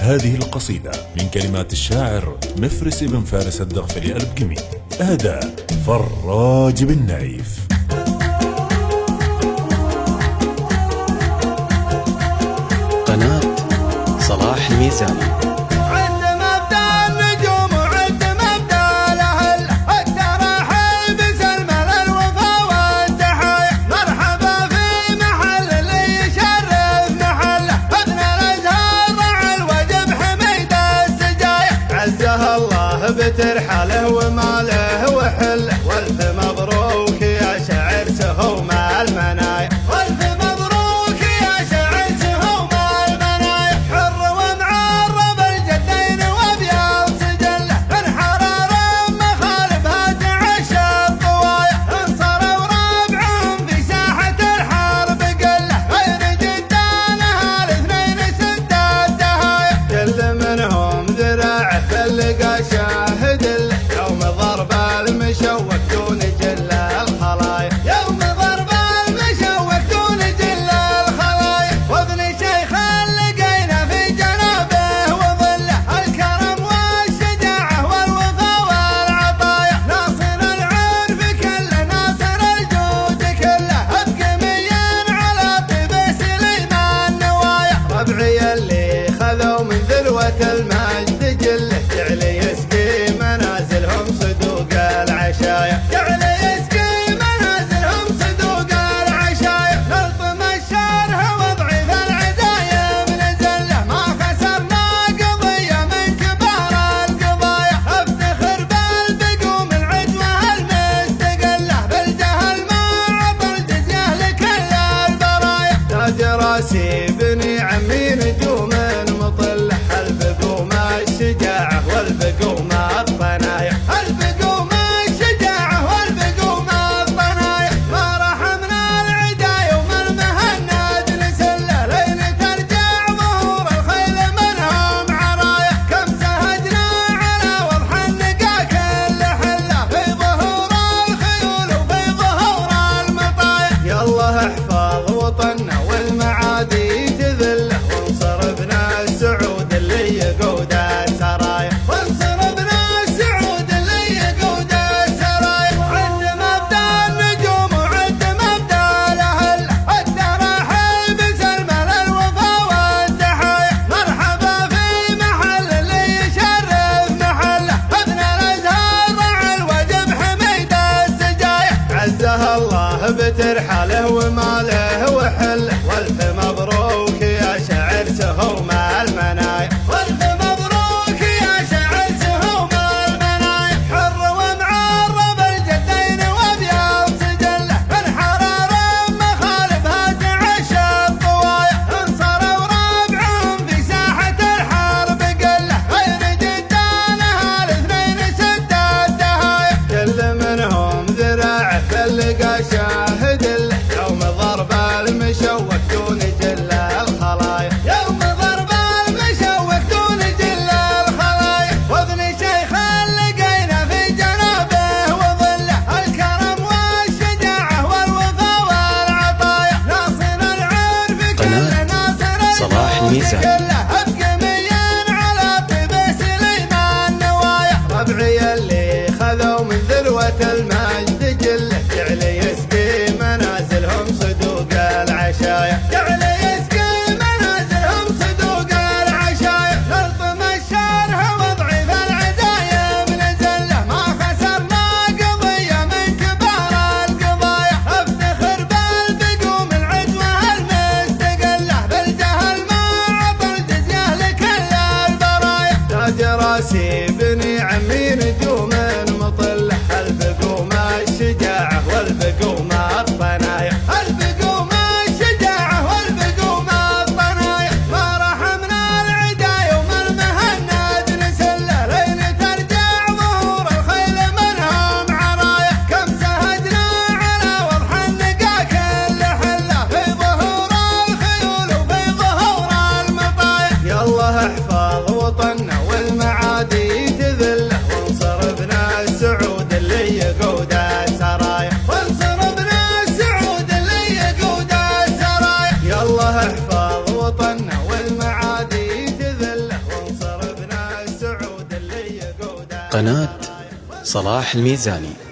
هذه القصيدة من كلمات الشاعر مفرس بن فارس الدغفلي البكمي، أهدى فراج بن نايف. قناة صلاح الميزاني. بترحله وماله وحله، والف مبروك يا شعر سهوم المنايا، والف مبروك يا شعر سهوم المنايا. حر ومعرب الجدين وابيض سجله، من حرارة مخالفها تعشى الطوايا. انصروا ربعهم في ساحة الحرب قله، غير جدانها الاثنين سد الدهايا. كل منهم ذراعه فلقى شاهد يوم ضرب المشوك دون جل الخلايا، يوم ضرب المشوك دون جل الخلايا. وابن شيخ لقينا في جنابه وظله، الكرم والشجاعة والوفا والعطايا. ناصر العرف كله، ناصر الجود كله، ابقميا على طيب سليمان نوايا. ربعي اللي خذوا من ذروة المجد جله، جعل يسقي منازلهم صدوق العشايا، جعل يسقي منازلهم صدوق العشايا. نلطم الشرح وضعيف العزايم نزله، ما خسرنا قضية من كبار القضايا. افتخر بالبقوم العدوى المستقلة، بالجهل ما عطر جزيه لكل البرايا. تاج راسي بني عمي نجوم مطلة، البقوم الشجاعة والبقوم الطنايا، البقوم الشجاعة والبقوم الطنايا. ما رحمنا العدا يوم المهند نسله، لين ترجع ظهور الخيل منهم عرايا. كم سهجنا على وضح النقا كل حله، في ظهور الخيول وفي ظهور المطايا. يالله احفظ وطننا والمعادي تذله، وانصر ابن السعود اللي يقود السرايا، وانصر ابن السعود اللي يقود السرايا. عد مبدا النجوم وعد مبدا الاهل، التراحيب سلمى للوفا والتحايا. مرحبا في محل اللي يشرف محله، ابن الازهار رعى الوجب حميد السجايا. عزها الله بترحله وماله وحله، والف مبروك يا شعر سهوم المنايا، والف مبروك يا شعر سهوم المنايا. حر ومعرب الجدين وابيض سجله، من حرارة مخالفها تعشى الطوايا. انصروا ربعهم في ساحة الحرب قله، غير جدانها الاثنين سد الدهايا. كل منهم ذراعه فلقى شاهد يوم ضرب المشوك دون جل الخلايا، يوم ضرب المشوك دون جل الخلايا. وابن شيخ لقينا في جنابه وظله، الكرم والشجاعة والوفا والعطايا. ناصر العرف كله، ناصر صلاح الميزاني. كله، ابقميا على طيب سليمان نوايا. ربعي اللي خذوا من ذروة المجد جله، جعل يسقي منازلهم صدوق العشايا، جعل يسقي منازلهم صدوق العشايا. نلطم الشرح وضعيف العزايم نزله، ما خسرنا قضية من كبار القضايا. افتخر بالبقوم العدوى المستقلة، بالجهل ما عطر جزيه لكل البرايا. تاج راسي بني عمي نجوم مطلة، البقوم الشجاعة والبقوم الطنايا، البقوم الشجاعة والبقوم الطنايا. ما رحمنا العدا يوم المهند نسله، لين ترجع ظهور الخيل منهم عرايا. كم سهجنا على وضح النقا كل حله، في ظهور الخيول وفي ظهور المطايا. يالله احفظ وطننا والمعادي تذله، وانصر ابن السعود اللي يقود السرايا، وانصر ابن السعود اللي يقود السرايا. يالله احفظ وطننا والمعادي تذله. قناة صلاح الميزاني.